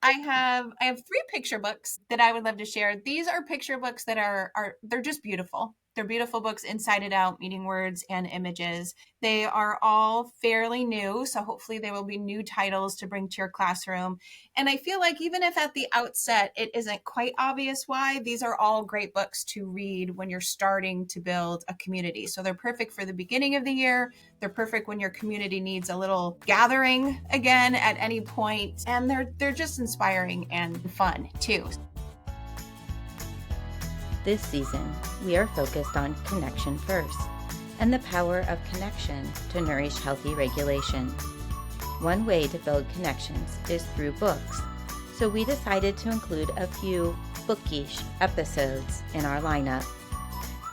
I have three picture books that I would love to share. These are picture books that they're just beautiful. They're beautiful books inside and out, meaning words and images. They are all fairly new, so hopefully they will be new titles to bring to your classroom. And I feel like even if at the outset it isn't quite obvious why, these are all great books to read when you're starting to build a community. So they're perfect for the beginning of the year. They're perfect when your community needs a little gathering again at any point, and they're just inspiring and fun too. This season, we are focused on connection first and the power of connection to nourish healthy regulation. One way to build connections is through books, so we decided to include a few bookish episodes in our lineup.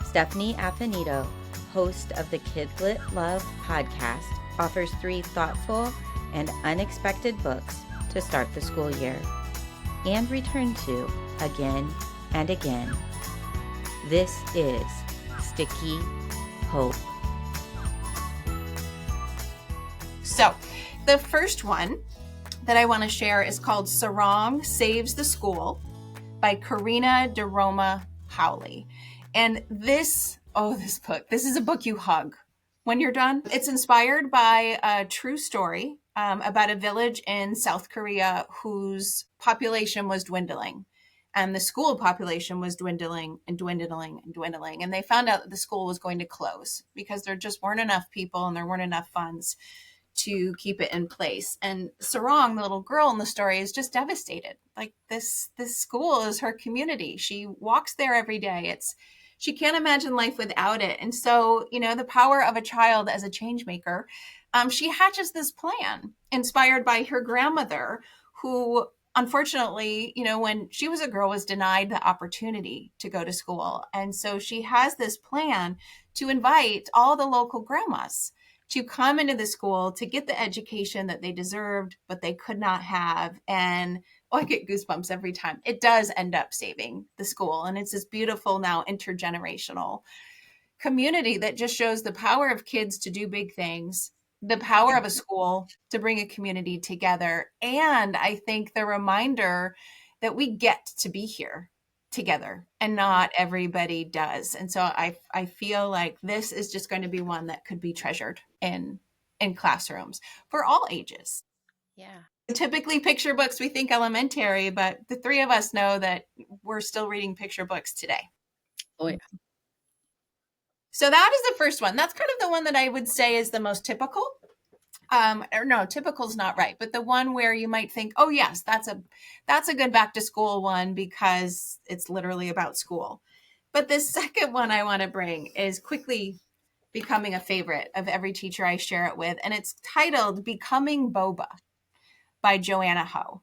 Stephanie Affinito, host of the KidLit Love podcast, offers 3 thoughtful and unexpected books to start the school year and return to again and again. This is Sticky Hope. So, the first one that I want to share is called Sarong Saves the School by Karina DeRoma Howley. And this book, this is a book you hug when you're done. It's inspired by a true story about a village in South Korea whose population was dwindling. And the school population was dwindling and dwindling and dwindling. And they found out that the school was going to close because there just weren't enough people and there weren't enough funds to keep it in place. And Sarong, the little girl in the story, is just devastated. Like this school is her community. She walks there every day. She can't imagine life without it. And so, the power of a child as a change maker, she hatches this plan inspired by her grandmother, who unfortunately, when she was a girl, was denied the opportunity to go to school. And so she has this plan to invite all the local grandmas to come into the school to get the education that they deserved, but they could not have. And I get goosebumps every time. It does end up saving the school. And it's this beautiful now intergenerational community that just shows the power of kids to do big things, the power of a school to bring a community together. And I think the reminder that we get to be here together and not everybody does. And so I feel like this is just going to be one that could be treasured in classrooms for all ages. Yeah. Typically picture books, we think elementary, but the three of us know that we're still reading picture books today. Oh, yeah. So that is the first one. That's kind of the one that I would say is the most typical. Or no, typical is not right, but the one where you might think, oh yes, that's a good back to school one because it's literally about school. But the second one I want to bring is quickly becoming a favorite of every teacher I share it with. And it's titled Becoming Boba by Joanna Ho.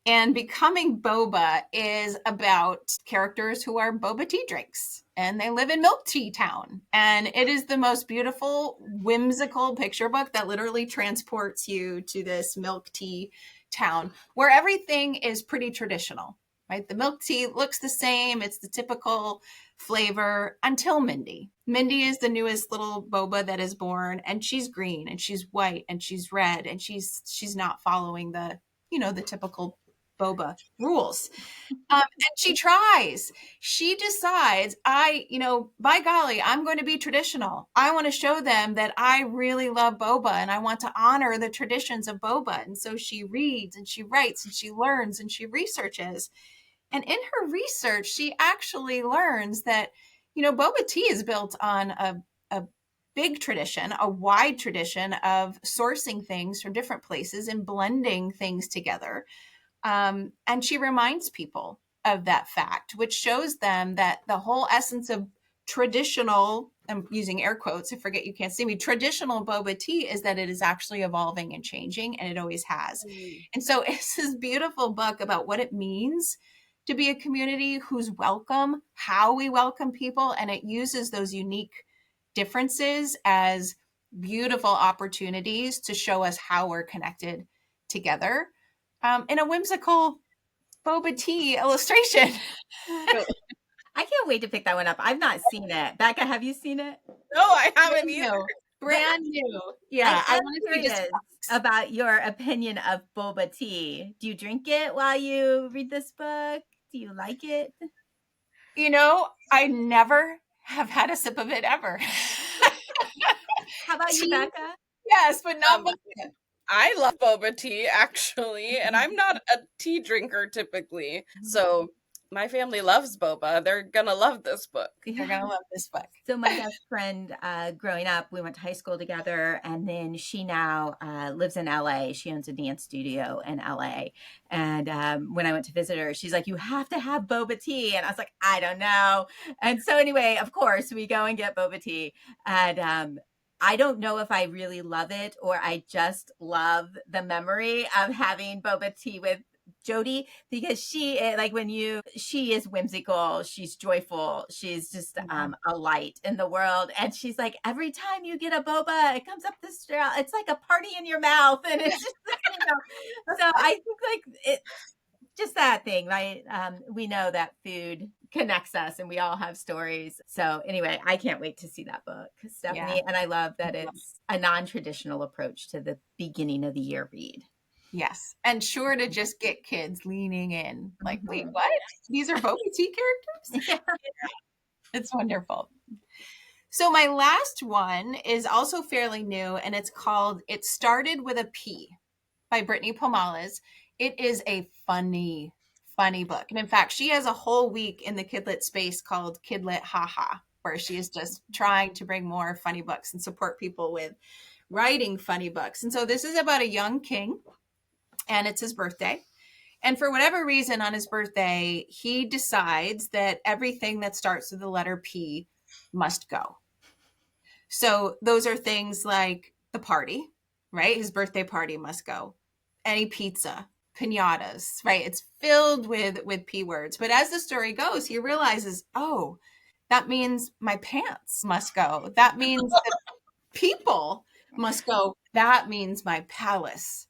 And Becoming Boba is about characters who are boba tea drinks, and they live in Milk Tea Town. And it is the most beautiful, whimsical picture book that literally transports you to this milk tea town where everything is pretty traditional, right? The milk tea looks the same. It's the typical flavor until Mindy. Mindy is the newest little boba that is born, and she's green and she's white and she's red, and she's not following the typical boba rules. And she tries. She decides, by golly, I'm going to be traditional. I want to show them that I really love boba and I want to honor the traditions of boba. And so she reads and she writes and she learns and she researches. And in her research, she actually learns that, boba tea is built on a big tradition, a wide tradition of sourcing things from different places and blending things together. And she reminds people of that fact, which shows them that the whole essence of traditional, I'm using air quotes, I forget you can't see me, traditional boba tea is that it is actually evolving and changing, and it always has. And so it's this beautiful book about what it means to be a community who's welcome, how we welcome people, and it uses those unique differences as beautiful opportunities to show us how we're connected together. In a whimsical boba tea illustration. I can't wait to pick that one up. I've not seen it. Becca, have you seen it? No, I haven't either. brand new. I Yeah, I am want to say just curious about your opinion of boba tea. Do you drink it while you read this book? Do you like it? I never have had a sip of it ever. How about you, Tea, Becca? yes, but not Um, vodka. I love boba tea actually, and I'm not a tea drinker typically. So my family loves boba. They're gonna love this book. They're Yeah. gonna love this book. So my best friend, growing up, we went to high school together, and then she now lives in LA. She owns a dance studio in LA. And when I went to visit her, she's like, "You have to have boba tea," and I was like, "I don't know." And so anyway, of course, we go and get boba tea, and I don't know if I really love it or I just love the memory of having boba tea with Jody, because she is whimsical, she's joyful, she's just a light in the world, and she's like, every time you get a boba, it comes up the straw, it's like a party in your mouth, and it's just so I think like it just that thing, right? We know that food connects us and we all have stories. So anyway, I can't wait to see that book, Stephanie. Yeah. And I love that it's a non-traditional approach to the beginning of the year read. Yes. And sure to just get kids leaning in. Like, wait, Mhm. what? These are boba tea characters? Yeah. It's wonderful. So my last one is also fairly new, and it's called It Started with a P by Brittany Pomales. It is a funny, funny book. And in fact, she has a whole week in the KidLit space called KidLit Haha, where she is just trying to bring more funny books and support people with writing funny books. And so this is about a young king, and it's his birthday. And for whatever reason, on his birthday, he decides that everything that starts with the letter P must go. So those are things like the party, right? His birthday party must go. Any pizza, pinatas, right? It's filled with P words. But as the story goes, he realizes, oh, that means my pants must go. That means that people must go. That means my palace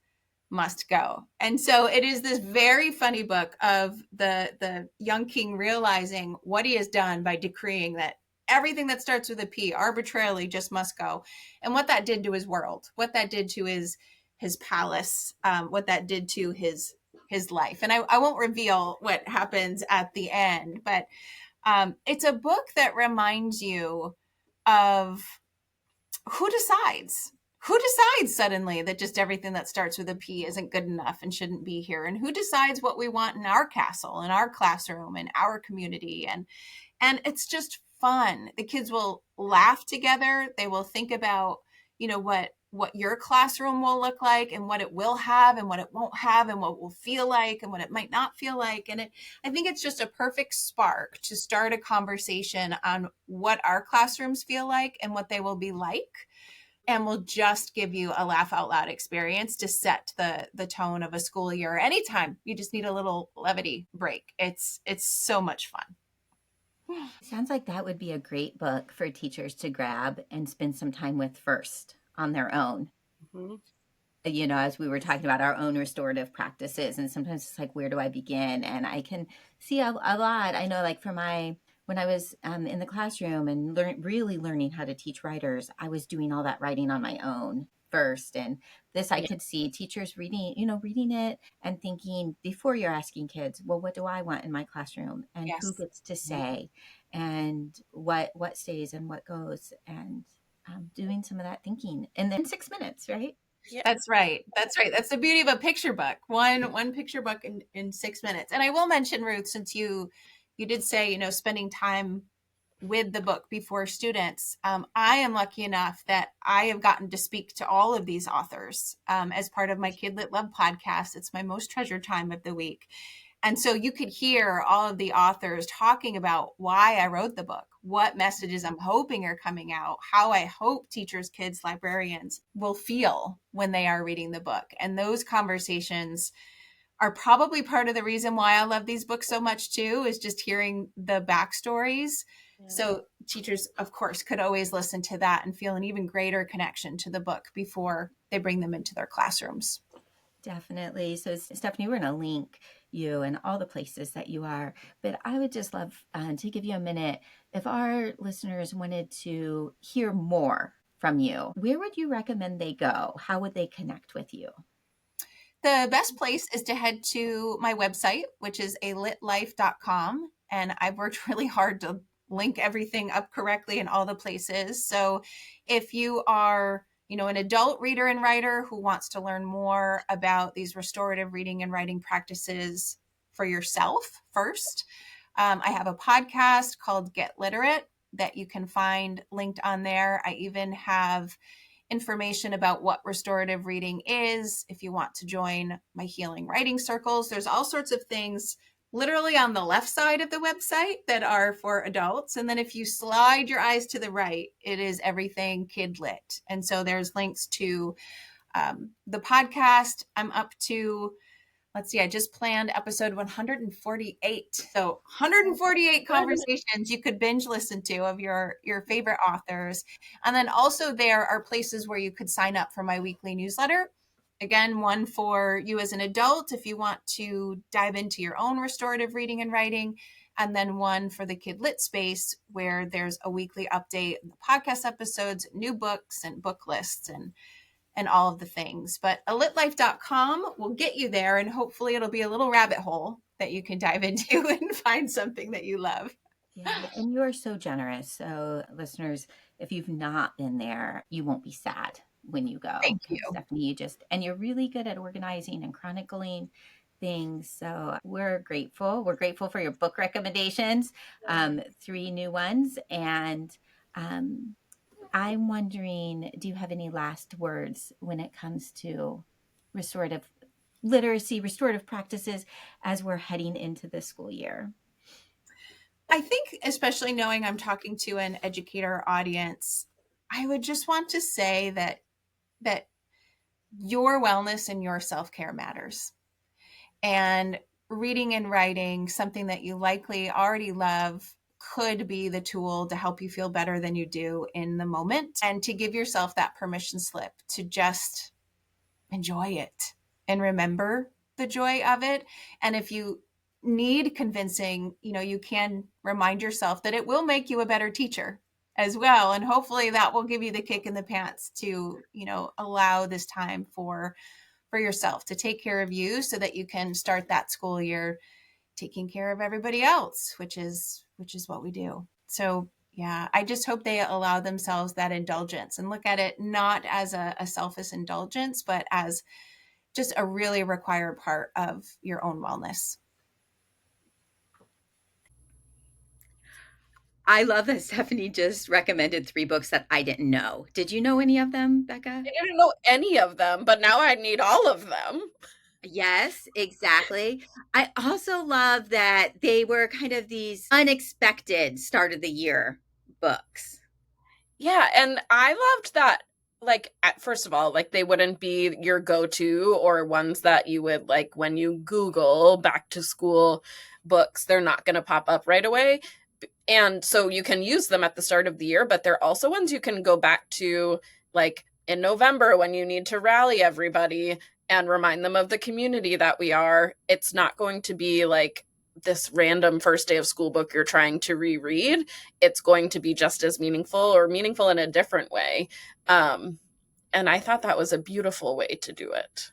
must go. And so it is this very funny book of the young king realizing what he has done by decreeing that everything that starts with a P arbitrarily just must go, and what that did to his world, what that did to his palace, what that did to his life. And I won't reveal what happens at the end, but it's a book that reminds you of who decides suddenly that just everything that starts with a P isn't good enough and shouldn't be here, and who decides what we want in our castle, in our classroom, in our community. And it's just fun. The kids will laugh together. They will think about, what your classroom will look like, and what it will have and what it won't have, and what it will feel like and what it might not feel like. And I think it's just a perfect spark to start a conversation on what our classrooms feel like and what they will be like, and will just give you a laugh out loud experience to set the tone of a school year. Anytime you just need a little levity break, it's so much fun. Sounds like that would be a great book for teachers to grab and spend some time with first on their own. Mhm. As we were talking about our own restorative practices, and sometimes it's like, where do I begin? And I can see a lot. I know, like when I was in the classroom and really learning how to teach writers, I was doing all that writing on my own first. And this, I could see teachers reading it and thinking, before you're asking kids, well, what do I want in my classroom? And who Yes. gets to say, and what stays and what goes, and doing some of that thinking. And then 6 minutes, right? Yeah. That's right. That's right. That's the beauty of a picture book. One picture book in 6 minutes. And I will mention, Ruth, since you did say, spending time with the book before students, I am lucky enough that I have gotten to speak to all of these authors as part of my KidLit Love podcast. It's my most treasured time of the week. And so you could hear all of the authors talking about why I wrote the book, what messages I'm hoping are coming out, how I hope teachers, kids, librarians will feel when they are reading the book. And those conversations are probably part of the reason why I love these books so much too, is just hearing the backstories. Yeah. So teachers, of course, could always listen to that and feel an even greater connection to the book before they bring them into their classrooms. Definitely. So, Stephanie, we're going to link you and all the places that you are. But I would just love to give you a minute if our listeners wanted to hear more from you, where would you recommend they go? How would they connect with you? The best place is to head to my website, which is alitlife.com. And I've worked really hard to link everything up correctly in all the places. So if you are, an adult reader and writer who wants to learn more about these restorative reading and writing practices for yourself first, I have a podcast called Get Literate that you can find linked on there. I even have information about what restorative reading is. If you want to join my healing writing circles, there's all sorts of things literally on the left side of the website that are for adults. And then if you slide your eyes to the right, it is everything KidLit. And so there's links to the podcast. I'm up to, let's see, I just planned episode 148. So 148 conversations you could binge listen to of your favorite authors. And then also there are places where you could sign up for my weekly newsletter. Again, one for you as an adult if you want to dive into your own restorative reading and writing. And then one for the KidLit space where there's a weekly update, podcast episodes, new books and book lists and all of the things. But alitlife.com will get you there, and hopefully it'll be a little rabbit hole that you can dive into and find something that you love. Yeah, and you are so generous. So, listeners, if you've not been there, you won't be sad when you go. Thank you. Stephanie, and you're really good at organizing and chronicling things. So we're grateful. We're grateful for your book recommendations, 3 new ones. And I'm wondering, do you have any last words when it comes to restorative literacy, restorative practices as we're heading into the school year? I think, especially knowing I'm talking to an educator audience, I would just want to say that your wellness and your self-care matters. And reading and writing, something that you likely already love, could be the tool to help you feel better than you do in the moment, and to give yourself that permission slip to just enjoy it and remember the joy of it. And if you need convincing, you can remind yourself that it will make you a better teacher as well. And hopefully that will give you the kick in the pants to, allow this time for yourself to take care of you so that you can start that school year taking care of everybody else, which is what we do. So yeah, I just hope they allow themselves that indulgence and look at it not as a selfish indulgence, but as just a really required part of your own wellness. I love that Stephanie just recommended 3 books that I didn't know. Did you know any of them, Becca? I didn't know any of them, but now I need all of them. Yes, exactly. I also love that they were kind of these unexpected start of the year books. Yeah, and I loved that. Like, first of all, like they wouldn't be your go-to or ones that you would like when you Google back to school books, they're not going to pop up right away. And so you can use them at the start of the year, but they're also ones you can go back to like in November when you need to rally everybody and remind them of the community that we are. It's not going to be like this random first day of school book you're trying to reread. It's going to be just as meaningful or meaningful in a different way. And I thought that was a beautiful way to do it.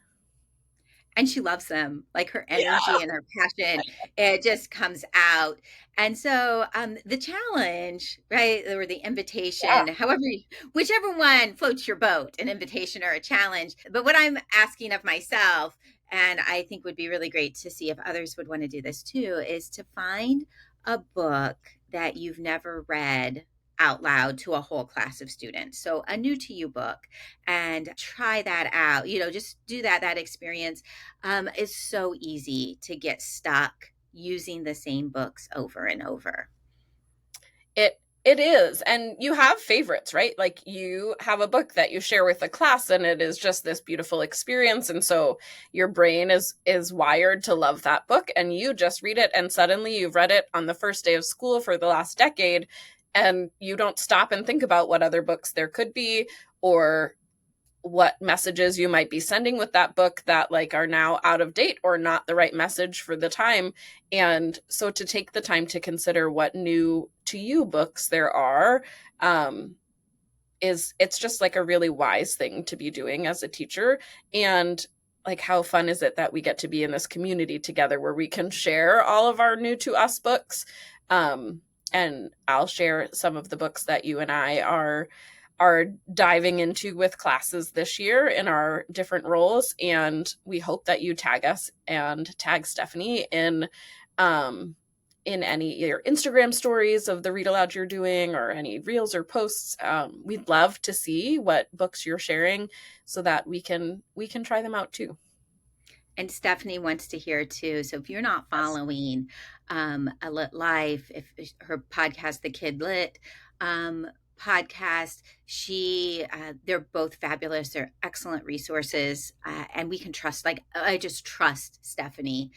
And she loves them, like her Yeah. energy and her passion, it just comes out. And so the challenge, right, or the invitation, however, whichever one floats your boat, an invitation or a challenge. But what I'm asking of myself, and I think would be really great to see if others would want to do this too, is to find a book that you've never read out loud to a whole class of students. So a new to you book, and try that out. Just do that experience. It's so easy to get stuck using the same books over and over. It is. And you have favorites, right? Like you have a book that you share with the class and it is just this beautiful experience. And so your brain is wired to love that book and you just read it and suddenly you've read it on the first day of school for the last decade and you don't stop and think about what other books there could be or what messages you might be sending with that book that like are now out of date or not the right message for the time. And so to take the time to consider what new to you books there are, it's just like a really wise thing to be doing as a teacher. And like, how fun is it that we get to be in this community together where we can share all of our new to us books. And I'll share some of the books that you and I are diving into with classes this year in our different roles. And we hope that you tag us and tag Stephanie in any your Instagram stories of the read aloud you're doing, or any reels or posts. We'd love to see what books you're sharing so that we can try them out too. And Stephanie wants to hear too. So if you're not following A Lit Life, if her podcast, the KidLit podcast, they're both fabulous. They're excellent resources, and we can trust. Like, I just trust Stephanie.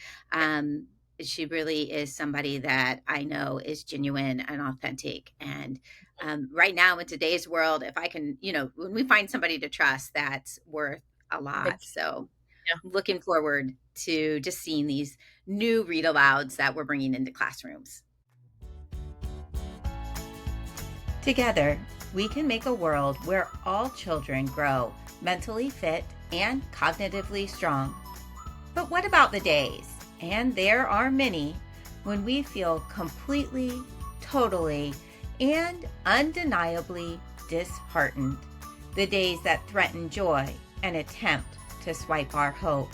She really is somebody that I know is genuine and authentic. And right now in today's world, if I can, when we find somebody to trust, that's worth a lot. So Yeah. looking forward to just seeing these new read alouds that we're bringing into classrooms. Together, we can make a world where all children grow mentally fit and cognitively strong. But what about the days, and there are many, when we feel completely, totally, and undeniably disheartened? The days that threaten joy and attempt to swipe our hope.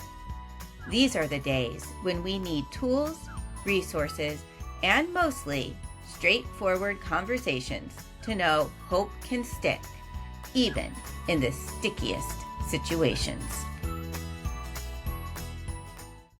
These are the days when we need tools, resources, and mostly straightforward conversations to know hope can stick, even in the stickiest situations.